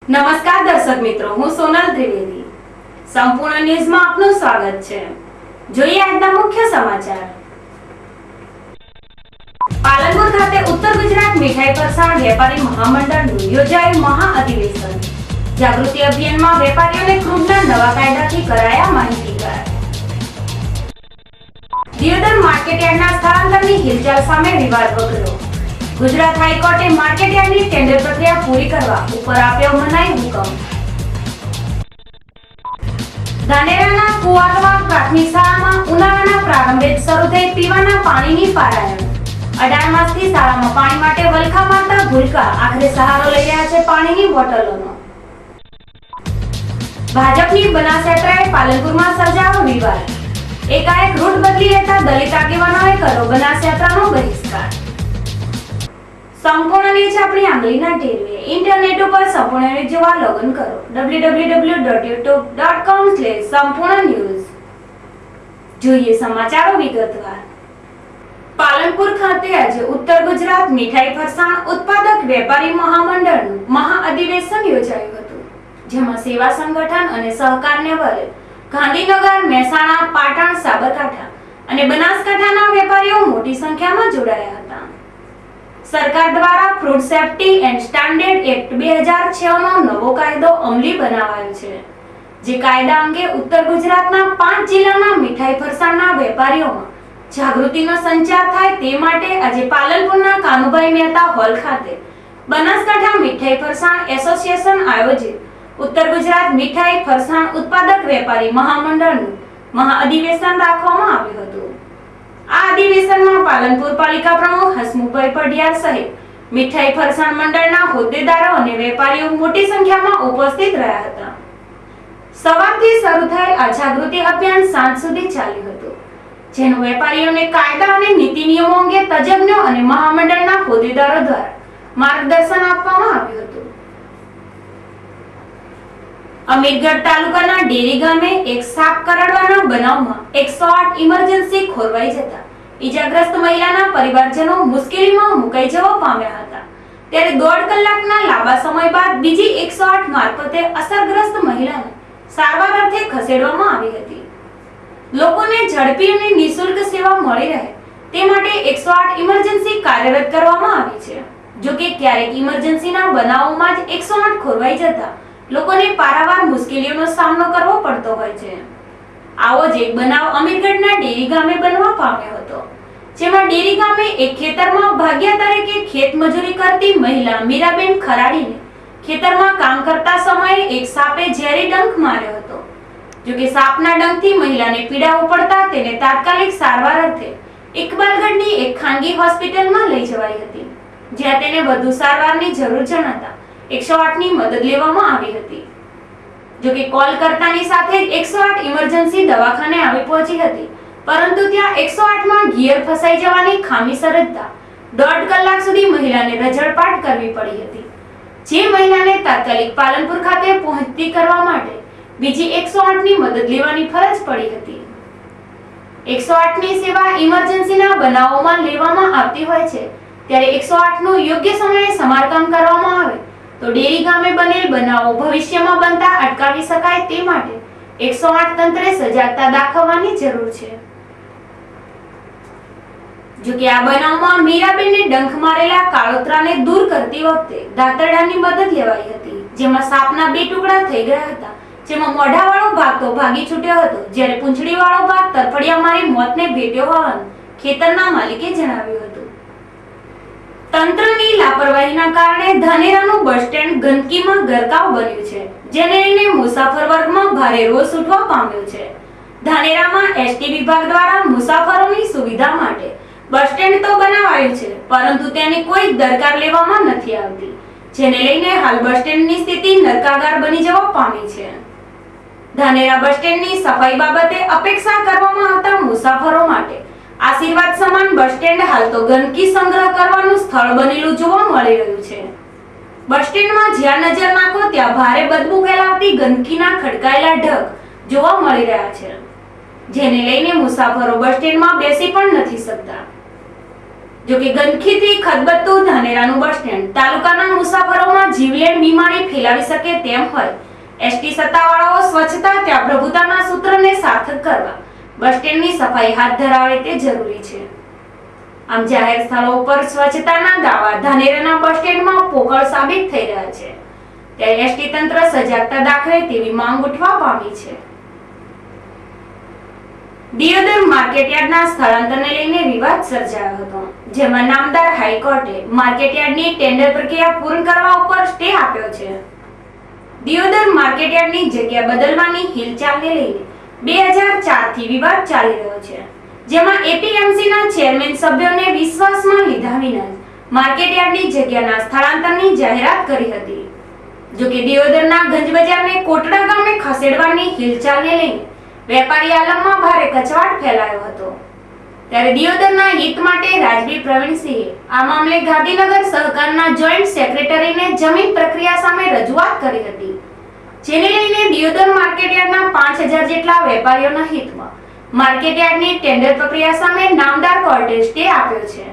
નમસ્કાર દર્શક મિત્રો, હું સોનલ ત્રિવેદી. સંપૂર્ણ ન્યૂઝમાં આપનું સ્વાગત છે. જોઈએ આજના મુખ્ય સમાચાર. પાલનપુર ખાતે ઉત્તર ગુજરાત મીઠાઈ ફરસાણ વેપારી મહામંડળનું યોજાયું મહાઅધિવેશન. જાગૃતિ અભિયાનમાં વેપારીઓને ક્રૂડના નવા કાયદાથી કરાયા માહિતીગાર. દિયોદર માર્કેટયાર્ડના સ્થળાંતરની હિલચાલ સામે વિવાદ વકર્યો. ગુજરાત હાઈકોર્ટે માર્કેટયાર્ડની ટેન્ડર પ્રક્રિયા પૂરી કરવા ઉપર આપ્યો મનાઈ હુકમ. ધાનેરાના કુવારવા પ્રાથમિક શાળામાં ઉનાળાના પ્રારંભે શરૂ થઈ પીવાના પાણીની પારાયણ. 18 માસથી શાળામાં પાણી માટે વલખા મારતા ભૂલકા આખરે સહારો લઈ રહ્યા છે પાણીની બોટલોનો. ભાજપની બનાસ યાત્રાએ પાલનપુરમાં સર્જાયો વિવાદ. એકાએક રૂટ બદલી લેતા દલિત આગેવાનોએ કર્યો બનાસ યાત્રાનો બહિષ્કાર. સંપૂર્ણ ન્યૂઝ આપણી આંગળીના ટેરવે. ઇન્ટરનેટ ઉપર સંપૂર્ણ ન્યૂઝ જોવા લોગિન કરો www.youtube.com/સંપૂર્ણ ન્યૂઝ. જોઈએ સમાચારો વિગતવાર. પાલનપુર ખાતે આજે ઉત્તર ગુજરાત મીઠાઈ ફરસાણ ઉત્પાદક વેપારી મહામંડળનું મહાઅધિવેશન યોજાયું હતું, જેમાં સેવા સંગઠન અને સહકારને બળે ગાંધીનગર, મહેસાણા, પાટણ, સાબરકાંઠા અને બનાસકાંઠાના વેપારીઓ મોટી સંખ્યામાં જોડાયા હતા. સરકાર દ્વારા food safety and standard act 2006 નો નવો કાયદો અમલી બનાવાયો છે. જે કાયદા અંગે ઉત્તર ગુજરાતના 5 જિલ્લાના મીઠાઈ ફરસાણના વેપારીઓમાં જાગૃતિનો સંચાર થાય તે માટે આજે પાલનપુરના કાનુભાઈ મહેતા હોલ ખાતે બનાસકાંઠા મીઠાઈ ફરસાણ એસોસિએશન આયોજિત ઉત્તર ગુજરાત મીઠાઈ ફરસાણ ઉત્પાદક વેપારી મહામંડળનું મહાઅધિવેશન રાખવામાં આવ્યું હતું. આ અધિવેશનમાં પાલનપુર પાલિકા પ્રમુખ હસમુખભાઈ પઢિયાર સહિત મીઠાઈ ફરસાણ મંડળના હોદ્દેદારો અને વેપારીઓ મોટી સંખ્યામાં ઉપસ્થિત રહ્યા હતા. સવારથી શરૂ થયેલ આ જાગૃતિ અભિયાન સાંજ સુધી ચાલ્યું હતું, જેનું વેપારીઓને કાયદા અને નીતિ નિયમો અંગે તજજ્ઞો અને મહામંડળના હોદ્દેદારો દ્વારા માર્ગદર્શન આપવામાં આવ્યું હતું. અમીરગઢ તાલુકાના ડેરી ગામે એક સાપ કરડવાના બનાવમાં 108 ઇમરજન્સી ખોરવાઈ જતા ઈજાગ્રસ્ત મહિલાના પરિવારજનો મુશ્કેલીમાં મુકાઈ જવા પામ્યા હતા. ત્યારે 1.5 કલાકના લાંબા સમય બાદ બીજી 108 મારફતે અસરગ્રસ્ત મહિલાને સારવાર અર્થે ખસેડવામાં આવી હતી. લોકોને ઝડપી અને નિઃશુલ્ક સેવા મળી રહે તે માટે 108 ઇમરજન્સી કાર્યરત કરવામાં આવી છે. જો કે ક્યારેક ઇમરજન્સીના બનાવોમાં જ 108 ખોરવાઈ જતા લોકોને પારાવાર મુશ્કેલીઓનો સામનો કરવો પડતો હોય છે. આવો જ એક બનાવ અમીરગઢના ડેરી ગામે બનવા પામ્યો હતો, જેમાં ડેરી ગામે એક ખેતરમાં ભાગ્યા તરીકે ખેત મજૂરી કરતી મહિલા મીરાબેન ખરાડીને ખેતરમાં કામ કરતા સમયે એક સાપે ઝેરી ડંખ માર્યો હતો. જો કે સાપના ડંખથી મહિલાને પીડા ઉપડતા તેને તાત્કાલિક સારવાર અર્થે ઇકબાલગઢની એક ખાનગી હોસ્પિટલમાં લઈ જવાઈ હતી, જ્યાં તેને વધુ સારવારની જરૂર જણાતા 108 ની મદદ લેવામાં આવી હતી. જો કે કોલ કરતાની સાથે જ 108 ઇમરજન્સી દવાખાને આવી પહોંચી હતી, પરંતુ ત્યાં 108 માં ગિયર ફસાઈ જવાની ખામી સર્જતા 1.5 કલાક સુધી મહિલાને રજળપાટ કરવી પડી હતી, જે મહિલાને તાત્કાલિક પાલનપુર ખાતે પહોંચતી કરવા માટે બીજી 108 ની મદદ લેવાની ફરજ પડી હતી. 108 ની સેવા ઇમરજન્સીના બનાવોમાં લેવામાં આવતી હોય છે, ત્યારે 108 નું યોગ્ય સમયે સમારકામ કરવામાં આવે તો ડેરી ગામે બનેલ બનાવો ભવિષ્યમાં બનતા અટકાવી શકાય તે માટે 108 તંત્રે સજાગતા દાખવવાની જરૂર છે. જો કે આ બનાવમાં મીરાબેનને ડંખ મારેલા કાળોતરાને દૂર કરતી વખતે દાંતરડાની મદદ લેવાઈ હતી, જેમાં સાપના 2 ટુકડા થઈ ગયા હતા, જેમાં મોઢાવાળો ભાગ તો ભાગી છૂટ્યો હતો, જ્યારે પૂંછડીવાળો ભાગ તરફડિયા મારી મોતને ભેટ્યો હોવાનું ખેતરના માલિકે જણાવ્યું હતું. તંત્રની લાપરવાહીના કારણે ધાનેરાનું બસ સ્ટેન્ડ ગંદકીમાં ગરકાવ બન્યું છે, જેને લઈને મુસાફર વર્ગમાં ભારે રોષ ઉઠવા પામ્યો છે. ધાનેરામાં એસટી વિભાગ દ્વારા મુસાફરોની સુવિધા માટે બસ સ્ટેન્ડ તો બનાવાયું છે, પરંતુ તેની કોઈ દરકાર લેવામાં નથી આવતી, જેને લઈને હાલ બસ સ્ટેન્ડની સ્થિતિ નરકાગાર બની જવા પામી છે. ધાનેરા બસ સ્ટેન્ડની સફાઈ બાબતે અપેક્ષા કરવામાં આવતા મુસાફરો માટે આશીર્વાદ સમાન બસ સ્ટેન્ડ હાલ તો ગંદકી સંગ્રહ કરવાનું સ્થળ બનેલું જોવા મળી રહ્યું છે. બસ સ્ટેન્ડમાં જ્યાં નજર નાખો ત્યાં ભારે બદબુ ફેલાવતી ગંદકીના ખડકાયેલા ઢગ જોવા મળી રહ્યા છે, જેને લઈને મુસાફરો બસ સ્ટેન્ડમાં બેસી પણ નથી શકતા. જો કે ગંદકીથી ખદબદતું ધાનેરાનું બસ સ્ટેન્ડ તાલુકાના મુસાફરોમાં જીવલેણ બીમારી ફેલાવી શકે તેમ હોય એસટી સત્તાવાળાઓ સ્વચ્છતા ત્યાં પ્રભુતાના સૂત્રને સાર્થક કરવા બસ સ્ટેન્ડની સફાઈ હાથ ધરાવે તે જરૂરી છે. આમ જાહેર સ્થળો પર સ્વચ્છતાના દાવા ધાનેરાના બસ સ્ટેન્ડમાં પોકળ સાબિત થઈ રહ્યા છે ત્યારે એસટી તંત્ર સજાગતા દાખવે તેવી માંગ ઉઠવા પામી છે. દિયોદર માર્કેટયાર્ડના સ્થળાંતરને લઈને વિવાદ સર્જાયો હતો, જેમાં નામદાર હાઈકોર્ટે માર્કેટયાર્ડની ટેન્ડર પ્રક્રિયા પૂર્ણ કરવા ઉપર સ્ટે આપ્યો છે. દિયોદર માર્કેટયાર્ડની જગ્યા બદલવાની હિલચાલને લઈને 2004 થી વિવાદ ચાલી રહ્યો છે, જેમાં એપીએમસીના ચેરમેન સભ્યોને વિશ્વાસમાં લીધા વિના માર્કેટયાર્ડની જગ્યાના સ્થળાંતરની જાહેરાત કરી હતી. જો કે દિયોદરના ગંજ બજારને કોટડા ગામે ખસેડવાની હિલચાલને લઈને વેપારી આલમમાં ભારે કચવાટ ફેલાયો હતો. ત્યારે દિયોદરના હિત માટે રાજવી પ્રવીણસિંહે આ મામલે ગાંધીનગર સહકારના જોઈન્ટ સેક્રેટરીને જમીન પ્રક્રિયા સામે રજૂઆત કરી હતી, જેને લઈને દિયોદર માર્કેટયાર્ડના 5000 જેટલા વેપારીઓના હિતમાં માર્કેટયાર્ડની ટેન્ડર પ્રક્રિયા સામે નામદાર કોર્ટે સ્ટે આપ્યો છે.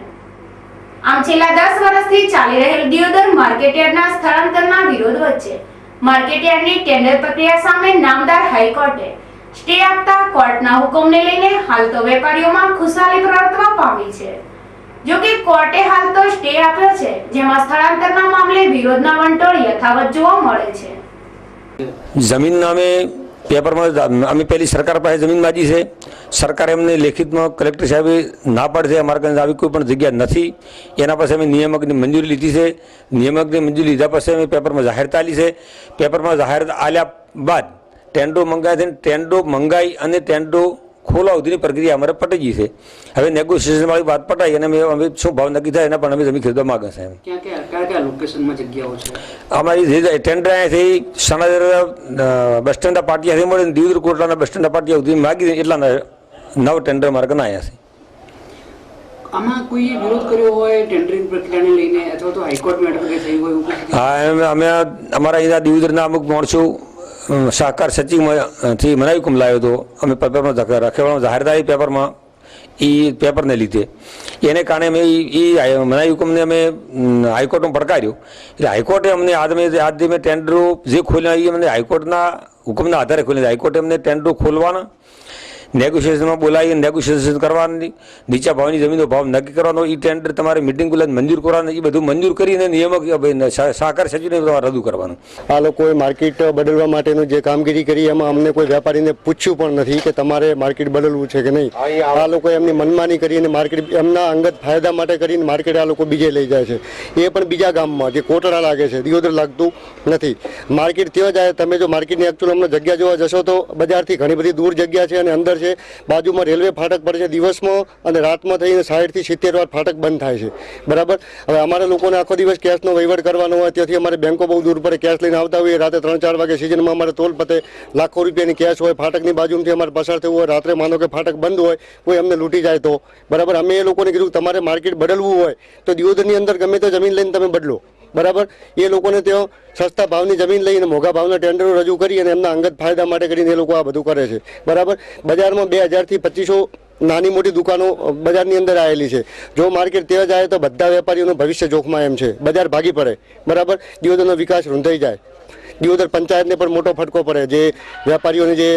આમ છેલ્લા 10 વર્ષથી ચાલી રહેલ દિયોદર માર્કેટયાર્ડના સ્થળાંતરના વિરોધ વચ્ચે માર્કેટયાર્ડની ટેન્ડર પ્રક્રિયા સામે નામદાર હાઈકોર્ટે સ્ટે આપતા કોર્ટના હુકમને લઈને હાલ તો વેપારીઓમાં ખુશાલી પ્રવર્તવા પામી છે. જો કે કોર્ટે હાલ તો સ્ટે આપ્યો છે, જેમાં સ્થળાંતરના મામલે વિરોધના વંટોળ યથાવત જોવા મળે છે. જમીન નામે પેપરમાં અમે પહેલી સરકાર પાસે જમીન માંગી છે. સરકારે અમને લેખિતમાં કલેક્ટર સાહેબે ના પાડશે, અમારા પાસે આવી કોઈ પણ જગ્યા નથી. એના પછી અમે નિયામકની મંજૂરી લીધી છે. નિયામકની મંજૂરી લીધા પછી અમે પેપરમાં જાહેરાત આલી છે. પેપરમાં જાહેરાત આલ્યા બાદ ટેન્ડરો મંગાવ્યા છે. ટેન્ડરો મંગાવી અને ટેન્ડરો ખોલવા સુધીની પ્રક્રિયા અમારે પટી ગઈ છે. હવે નેગોશિએશન વાળી વાત પટાઈ અને અમે શું ભાવ નક્કી થાય એના પણ અમે જમીન ખરીદવા માંગે છે. કયા લોકેશનમાં જગ્યાઓ છે અમારી જે ટેન્ડર અહીંયાથી સણાદર બસ સ્ટેન્ડ પાટિયાથી મળે દિયોદર કોટલાના બસ સ્ટેન્ડ પાટિયા સુધી માગી એટલા 9 ટેન્ડર મારે કના આવ્યા છે. આમાં કોઈ વિરોધ કર્યો હોય ટેન્ડરિંગ પ્રક્રિયાને લઈને અથવા તો હાઈકોર્ટમાં અટકે થઈ હોય? હા, અમે અમારા અહીંયા દિયોદરના અમુક માણસો સહકાર સચિવથી મનાઈ હુકમ લાવ્યો હતો. અમે પેપરમાં રખેવાનો જાહેરાત આવી પેપરમાં એ પેપરને લીધે એને કારણે અમે એ મનાઈ હુકમને અમે હાઈકોર્ટમાં પડકાર્યો. એટલે હાઈકોર્ટે અમને આજે મેં ટેન્ડરો જે ખોલ્યા એ અમને હાઈકોર્ટના હુકમના આધારે ખોલ્યા. હાઈકોર્ટે અમને ટેન્ડરો ખોલવાના, નેગોશિએશનમાં બોલાવી નેગોશિએશન કરવાની, નીચા ભાવની જમીનનો ભાવ નક્કી કરવાનો, એ ટેન્ડર તમારે મિટિંગ બોલાવી મંજૂર કરવાનું, એ બધું મંજૂર કરીને નિયામક સહકાર સચિવને તમારે રજૂ કરવાનું. આ લોકોએ માર્કેટ બદલવા માટેનું જે કામગીરી કરી એમાં અમને કોઈ વેપારીને પૂછ્યું પણ નથી કે તમારે માર્કેટ બદલવું છે કે નહીં. આ લોકોએ એમની મનમાની કરી અને માર્કેટ એમના અંગત ફાયદા માટે કરીને માર્કેટ આ લોકો બીજે લઈ જાય છે. એ પણ બીજા ગામમાં જે કોટડા લાગે છે, દિયોદર લાગતું નથી. માર્કેટ ત્યાં જાય. તમે જો માર્કેટની એકચ્યુઅલ અમને જગ્યા જોવા જશો તો બજારથી ઘણી બધી દૂર જગ્યા છે અને અંદર છે. બાજુમાં રેલવે ફાટક પડે છે. દિવસમાં અને રાતમાં થઈને 60 થી 70 વાર ફાટક બંધ થાય છે. બરાબર. હવે અમારા લોકોને આખો દિવસ કેશનો વહીવટ કરવાનો હોય, ત્યાંથી અમારે બેંકો બહુ દૂર પડે. કેશ લઈને આવતા હોઈએ રાતે 3-4 વાગે સિઝનમાં અમારે તોલ પતે, લાખો રૂપિયાની કેશ હોય, ફાટકની બાજુથી અમારે પસાર થવું હોય, રાત્રે માનો કે ફાટક બંધ હોય, કોઈ અમને લૂંટી જાય તો બરાબર. અમે એ લોકોને કીધું તમારે માર્કેટ બદલવું હોય તો દિયોદરની અંદર ગમે તે જમીન લઈને તમે બદલો. બરાબર. એ લોકોને ત્યાં સસ્તા ભાવની જમીન લઈને મોંઘા ભાવના ટેન્ડરો રજૂ કરી અને એમના અંગત ફાયદા માટે કરીને એ લોકો આ બધું કરે છે. બરાબર. બજારમાં 2000 થી 2500 નાની મોટી દુકાનો બજારની અંદર આવેલી છે. જો માર્કેટ ત્યાં જાય તો બધા વેપારીઓનું ભવિષ્ય જોખમાં એમ છે. બજાર ભાગી પડે. બરાબર. દિયોદરનો વિકાસ રૂંધાઈ જાય. દિયોદર પંચાયતને પણ મોટો ફટકો પડે. જે વેપારીઓની જે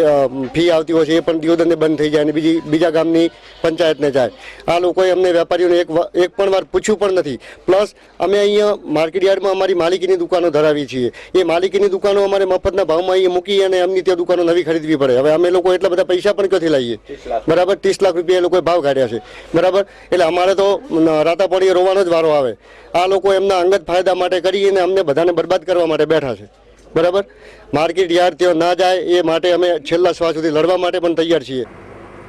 ફી આવતી હોય છે એ પણ દિયોદરને બંધ થઈ જાય અને બીજા ગામની પંચાયતને જાય. આ લોકોએ અમને વેપારીઓને એક પણ વાર પૂછ્યું પણ નથી. પ્લસ અમે અહીંયા માર્કેટ યાર્ડમાં અમારી માલિકીની દુકાનો ધરાવી છીએ. એ માલિકીની દુકાનો અમારે મફતના ભાવમાં અહીંયા મૂકી અને એમની ત્યાં દુકાનો નવી ખરીદવી પડે. હવે અમે લોકો એટલા બધા પૈસા પણ ક્યાંથી લાવીએ? બરાબર. 30 લાખ રૂપિયા એ લોકોએ ભાવ કાઢ્યા છે. બરાબર. એટલે અમારે તો રાતા પડીએ રોવાનો જ વારો આવે. આ લોકો એમના અંગત ફાયદા માટે કરીને અમને બધાને બરબાદ કરવા માટે બેઠા છે. બરાબર. માર્કેટ યાર્ડ ત્યાં ના જાય એ માટે અમે છેલ્લા શ્વાસ સુધી લડવા માટે પણ તૈયાર છીએ.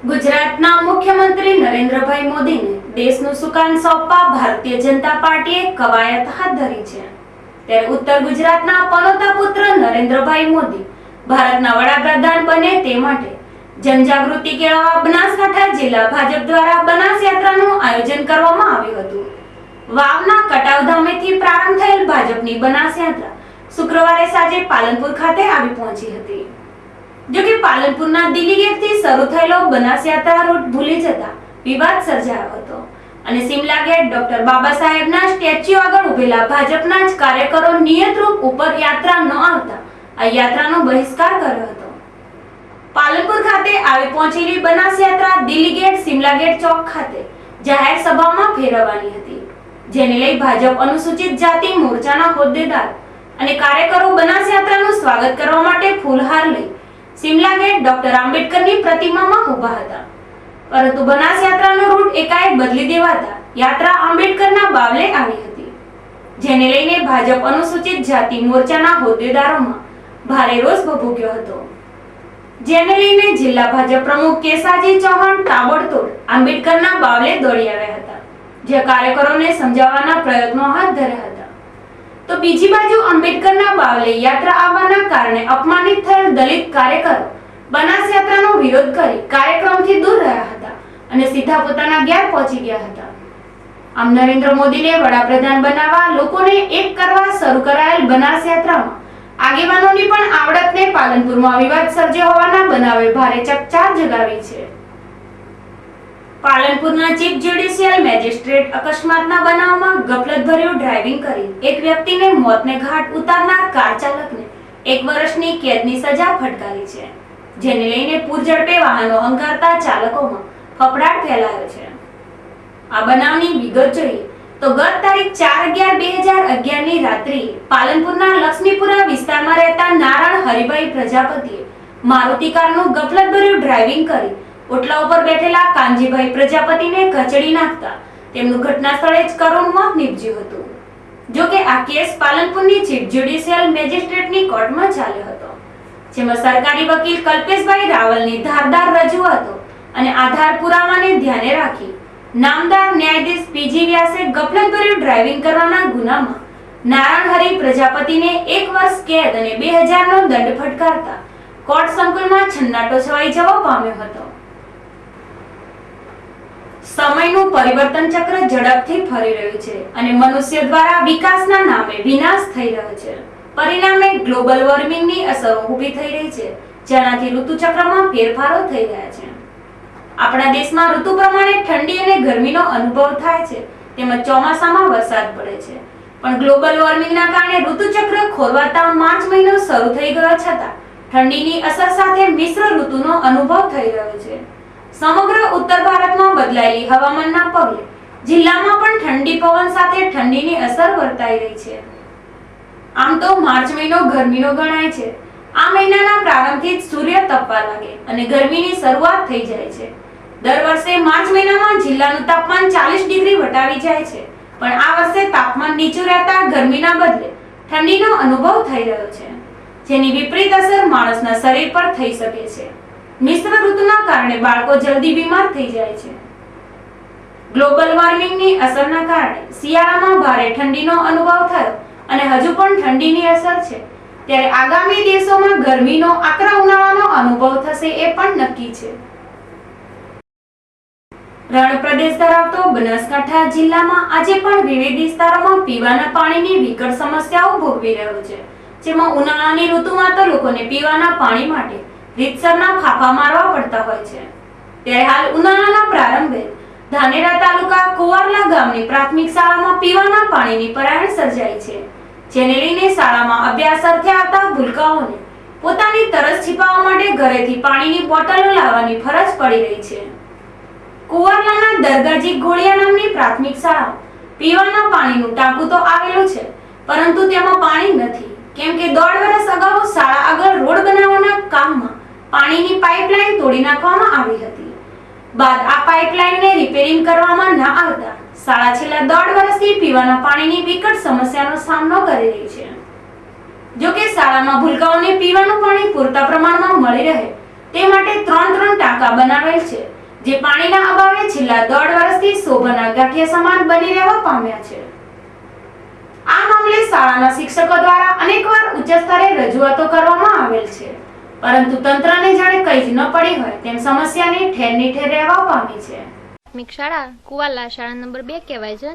ગુજરાતના મુખ્યમંત્રી નરેન્દ્રભાઈ મોદીને દેશનું સુકાન સોંપવા ભારતીય જનતા પાર્ટીએ કવાયત હાથ ધરી છે. ત્યારે ઉત્તર ગુજરાતના પનોતા પુત્ર નરેન્દ્રભાઈ મોદી ભારતના વડાપ્રધાન બને તે માટે જનજાગૃતિ કેળવવા બનાસકાંઠા જિલ્લા ભાજપ દ્વારા બનાસ યાત્રાનું આયોજન કરવામાં આવ્યું હતું. વાવના કટાવધામેથી પ્રારંભ થયેલ ભાજપની બનાસ યાત્રા શુક્રવારે સાંજે પાલનપુર ખાતે આવી પહોંચી હતી. જો કે પાલનપુરના દિલ્હી ગેટથી શરૂ થયેલો બનાસ યાત્રા રૂટ ભૂલી જતા વિવાદ સર્જાયો હતો. અને સિમલા ગેટ ડોક્ટર બાબા સાહેબના સ્ટેચ્યુ આગળ ઉભેલા ભાજપના જ કાર્યકરો નિયત રૂપ ઉપર યાત્રા ન આવતા આ યાત્રાનો બહિષ્કાર કર્યો હતો. પાલનપુર ખાતે આવી પહોંચેલી બનાસ યાત્રા દિલ્હી ગેટ સિમલા ગેટ ચોક ખાતે જાહેર સભામાં ફેરવવાની હતી, જેને લઈ ભાજપ અનુસૂચિત જાતિ મોરચાના હોદ્દેદાર અને કાર્યકરો બનાસ યાત્રાનું સ્વાગત કરવા માટે ફૂલહાર લઈ સિમલા ગેટ ડોક્ટર આંબેડકરની પ્રતિમામાં ઊભા હતા. પરંતુ બનાસ યાત્રાનો રૂટ એકાએક બદલી દેવાતા યાત્રા આંબેડકરના બાવલે આવી હતી, જેને લઈને ભાજપ અનુસૂચિત જાતિ મોરચાના હોદ્દેદારોમાં ભારે રોષ ભભૂક્યો હતો. જેને લઈને જિલ્લા ભાજપ પ્રમુખ કેસાજી ચૌહાણ તાબડતોડ આંબેડકરના બાવલે દોડી આવ્યા હતા, જે કાર્યકરોને સમજાવવાના પ્રયત્નો હાથ ધર્યા હતા. તો બીજી બાજુ આંબેડકરના બાવલે યાત્રા આવવાના કારણે અપમાનિત થયેલ દલિત કાર્યકરો બનાસ યાત્રાનો વિરોધ કરી કાર્યક્રમથી દૂર રહ્યા હતા અને સીધા પોતાના ઘેર પહોંચી ગયા હતા. આમ નરેન્દ્ર મોદીને વડાપ્રધાન બનાવવા લોકોને એક કરવા શરૂ કરાયેલ બનાસ યાત્રામાં આગેવાનોની પણ આવડતને પાલનપુરમાં વિવાદ સર્જ્યો હોવાના બનાવે ભારે ચકચાર જગાવી છે. પાલનપુરના ચીફ જ્યુડિશિયલ મેજિસ્ટ્રેટ અકસ્માતના બનાવમાં ગફલતભર્યું ડ્રાઇવિંગ કરી એક વ્યક્તિને મોતને ઘાટ ઉતારનાર કાર ચાલકને 1 વર્ષની કેદની સજા ફટકારી છે, જેને લઈને પૂરઝડપે વાહનો હંકારતા ચાલકોમાં ફફડાટ ફેલાયો છે. આ બનાવની વિગત જોઈએ તો ગત તારીખ 4/11/2011 ની રાત્રિએ પાલનપુરના લક્ષ્મીપુરા વિસ્તારમાં રહેતા નારાયણ હરિભાઈ પ્રજાપતિએ મારુતિ કારનું ગફલતભર્યું ડ્રાઇવિંગ કરી ઓટલા ઉપર બેઠેલા કાનજીભાઈ પ્રજાપતિને કચડી નાખતા તેમનું ઘટના સ્થળે જ કરુણ મોત નીપજ્યું હતું. જો કે આ કેસ પાલનપુરની ચીફ જ્યુડિશિયલ મેજિસ્ટ્રેટની કોર્ટમાં ચાલ્યો હતો, જેમાં સરકારી વકીલ કલ્પેશભાઈ રાવલની ધારદાર રજૂઆતો અને આધાર પુરાવાને ધ્યાને રાખી નામદાર ન્યાયાધીશ પીજી વ્યાસે ગફલતભર્યું ડ્રાઇવિંગ કરવાના ગુનામાં નારાયણ હરિ પ્રજાપતિને 1 વર્ષ કેદ અને 2000 નો દંડ ફટકારતા કોર્ટ સંકુલમાં છન્નાટો છવાઈ જવા પામ્યો હતો. સમયનું પરિવર્તન ચક્ર ઝડપથી ફરી રહ્યું છે અને મનુષ્ય દ્વારા વિકાસના નામે વિનાશ થઈ રહ્યો છે. પરિણામે ગ્લોબલ વોર્મિંગની અસરો ઊભી થઈ રહી છે, જેનાથી ઋતુચક્રમાં ફેરફારો થઈ રહ્યા છે. આપણા દેશમાં ઋતુ પ્રમાણે ઠંડી અને ગરમીનો અનુભવ થાય છે, તેમજ ચોમાસામાં વરસાદ પડે છે. પણ ગ્લોબલ વોર્મિંગના કારણે ઋતુચક્ર ખોરવાતા માર્ચ મહિનો શરૂ થઈ ગયો છતાં ઠંડીની અસર સાથે મિશ્ર ઋતુનો અનુભવ થઈ રહ્યો છે. સમગ્ર ઉત્તર ભારતમાં બદલાયેલી હવામાનના પગલે જિલ્લામાં પણ ઠંડી પવન સાથે ઠંડીની અસર વર્તાઈ રહી છે. આમ તો માર્ચ મહિનો ગરમીનો ગણાય છે. આ મહિનાના પ્રારંભથી જ સૂર્ય તપવા લાગે અને ગરમીની શરૂઆત થઈ જાય છે. દર વર્ષે માર્ચ મહિનામાં જિલ્લાનું તાપમાન 40 ડિગ્રી વટાવી જાય છે, પણ આ વર્ષે તાપમાન નીચું રહેતા ગરમીના બદલે ઠંડીનો અનુભવ થઈ રહ્યો છે, જેની વિપરીત અસર માણસના શરીર પર થઈ શકે છે. મિશ્ર ઋતુના કારણે બાળકો જલ્દી બીમાર થઈ જાય છે. ગ્લોબલ વોર્મિંગની અસરના કારણે શિયાળામાં ભારે ઠંડીનો અનુભવ થયો અને હજુ પણ ઠંડીની અસર છે, ત્યારે આગામી દિવસોમાં ગરમીનો આકરા ઉનાળાનો અનુભવ થશે એ પણ નક્કી છે. રણ પ્રદેશ ધરાવતો બનાસકાંઠા જિલ્લામાં આજે પણ વિવિધ વિસ્તારોમાં પીવાના પાણીની વિકટ સમસ્યાઓ ભોગવી રહ્યો છે, જેમાં ઉનાળાની ઋતુમાં તો લોકોને પીવાના પાણી માટે રીતસરના ફાફા મારવા પડતા હોય છે. ત્યારે હાલ ઉનાળાના પ્રારંભે ધાનેરા તાલુકા કુવારલા ગામની પ્રાથમિક શાળામાં પીવાના પાણીની પરાયણ સર્જાઈ છે, જેને લઈને શાળામાં અભ્યાસ અર્થે આવતા ભૂલકાઓને પોતાની તરસ છીપાવવા માટે ઘરેથી પાણીની બોટલો લાવવાની ફરજ પડી રહી છે. કુવારલાના દરગાજી ગોળિયા નામની પ્રાથમિક શાળામાં પીવાના પાણીનું ટાંકું તો આવેલું છે, પરંતુ તેમાં પાણી નથી, કેમ કે 1.5 વર્ષ અગાઉ શાળા આગળ રોડ બનાવવાના કામમાં પાણીની પાઇપલાઇન તોડી નાખવામાં આવી હતી. બાદ આ પાઇપલાઇનને રિપેરિંગ કરવામાં ના આવતા શાળા છેલ્લા 1.5 વર્ષથી પીવાના પાણીની વિકટ સમસ્યાનો સામનો કરી રહી છે. જો કે શાળામાં ભૂલકાઓને પીવાનું પાણી પૂરતા પ્રમાણમાં મળી રહે તે માટે 3 ટાંકા બનાવેલ છે, જે પાણીના અભાવે છેલ્લા 1.5 વર્ષથી શોભાના ગાંઠિયા સમાન બની રહેવા પામ્યા છે. આ મામલે શાળાના શિક્ષકો દ્વારા અનેકવાર ઉચ્ચ સ્તરે રજૂઆતો કરવામાં આવેલ છે, પરંતુ તંત્રને જાણે કંઈ જ ન પડી હોય તેમ સમસ્યાની ઠેરની ઠેર રહેવા પામી છે. પ્રાથમિક શાળા કુવાલા શાળા નંબર 2 કહેવાય છે.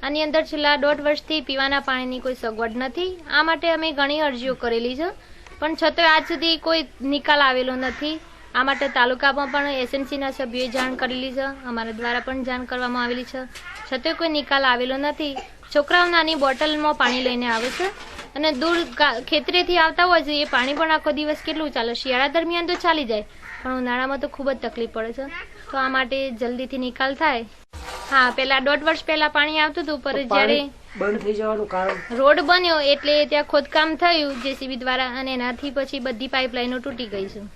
આની અંદર છેલ્લા 1.5 વર્ષથી પીવાના પાણીની કોઈ સગવડ નથી. આ માટે અમે ઘણી અરજીઓ કરેલી છે, પણ છતાંય આજ સુધી કોઈ નિકાલ આવેલો નથી. આ માટે તાલુકામાં પણ એસએમસીના સભ્યોએ જાણ કરેલી છે, અમારા દ્વારા પણ જાણ કરવામાં આવેલી છે, છતાંય કોઈ નિકાલ આવેલો નથી. છોકરાઓ નાની બોટલમાં પાણી લઈને આવે છે અને દૂર ખેતરેથી આવતા હોય છે, એ પાણી પણ આખો દિવસ કેટલું ચાલે. શિયાળા દરમિયાન તો ચાલી જાય, પણ ઉનાળામાં તો ખૂબ જ તકલીફ પડે છે. તો આ માટે જલ્દીથી નિકાલ થાય. હા, પહેલા 1.5 વર્ષ પહેલા પાણી આવતું હતું, પર જ્યારે બંધ થઈ જવાનું કારણ રોડ બન્યો એટલે ત્યાં ખોદકામ થયું જેસીબી દ્વારા, અને એનાથી પછી બધી પાઇપલાઇનો તૂટી ગઈ છે.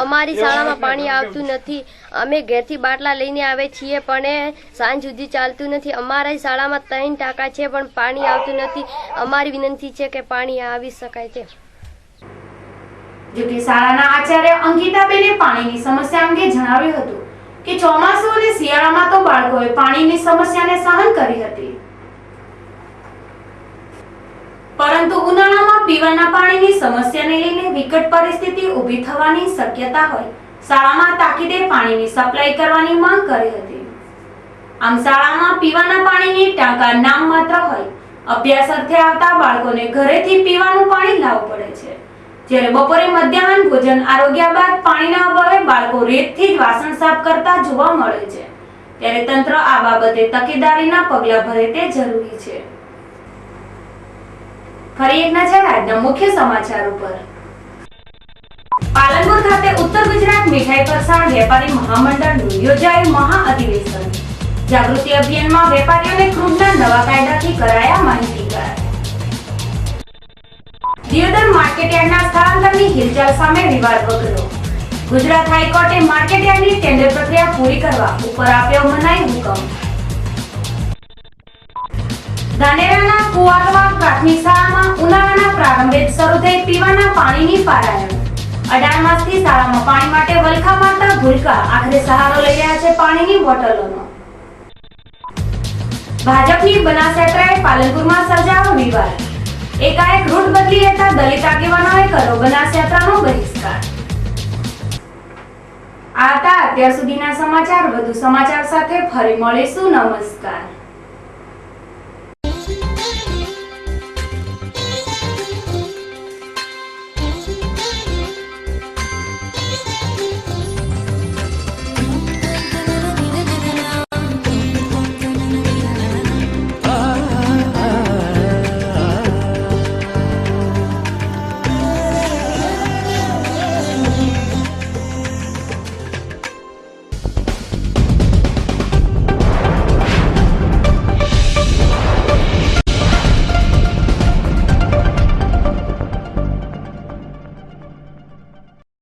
અમારી શાળામાં પાણી આવતું નથી. અમે ઘેરથી બાટલા લઈને આવે છીએ, પણ સાંજ સુધી ચાલતું નથી. અમારી શાળામાં 3 ટાંકા છે, પણ પાણી આવતું નથી. અમારી વિનંતી છે કે પાણી આવી શકાય છે. જોકે શાળાના આચાર્ય અંકિતાબેને પાણીની સમસ્યા અંગે જણાવ્યું હતું કે ચોમાસું અને શિયાળામાં તો બાળકોએ પાણીની સમસ્યાને સહન કરી હતી, પરંતુ ઉનાળામાં પીવાના પાણીની સમસ્યાને લઈને વિકટ પરિસ્થિતિ ઊભી થવાની શક્યતા હોય શાળામાં તાકીદે પાણીની સપ્લાય કરવાની માંગ કરી હતી. આમ શાળામાં પીવાના પાણીની ટાંકા નામ માત્ર હોય, અભ્યાસ અર્થે આવતા બાળકોને ઘરેથી પીવાનું પાણી લાવવું પડે છે. જ્યારે બપોરે મધ્યાહન ભોજન આરોગ્યા બાદ પાણીના અભાવે બાળકો રેતથી જ વાસણ સાફ કરતા જોવા મળે છે, ત્યારે તંત્ર આ બાબતે તકેદારીના પગલાં ભરે તે જરૂરી છે. ફરી એક નજર આજના મુખ્ય સમાચાર ઉપર. પાલનપુર ખાતે ઉત્તર ગુજરાત મીઠાઈ ફરસાણ વેપારી મહામંડળનું યોજાયું મહાઅધિવેશન. જાગૃતિ અભિયાનમાં વેપારીઓને ક્રૂડના નવા કાયદાથી કરાયા માહિતીગાર. દિયોદર માર્કેટયાર્ડના સ્થળાંતરની હિલચાલ સામે વિવાદ વકર્યો. ગુજરાત હાઈકોર્ટે માર્કેટયાર્ડની ટેન્ડર પ્રક્રિયા પૂરી કરવા ઉપર આપ્યો મનાઈ હુકમ. ધાનેરાના કુવાલવા પ્રાથમિક શાળામાં ઉનાળાના પ્રારંભે જ શરૂ થઈ પીવાના પાણીની પારાયણ. 18 માસથી શાળામાં પાણી માટે વલખા મારતા ભૂલકા આખરે સહારો લઈ રહ્યા છે પાણીની બોટલોનો. ભાજપની બનાસ યાત્રાએ પાલનપુરમાં સર્જાયો વિવાદ. એકાએક રૂટ બદલી લેતા દલિત આગેવાનોએ કર્યો બનાસ યાત્રાનો બહિષ્કાર. આ હતા અત્યાર સુધીના સમાચાર. વધુ સમાચાર સાથે ફરી મળીશું. નમસ્કાર.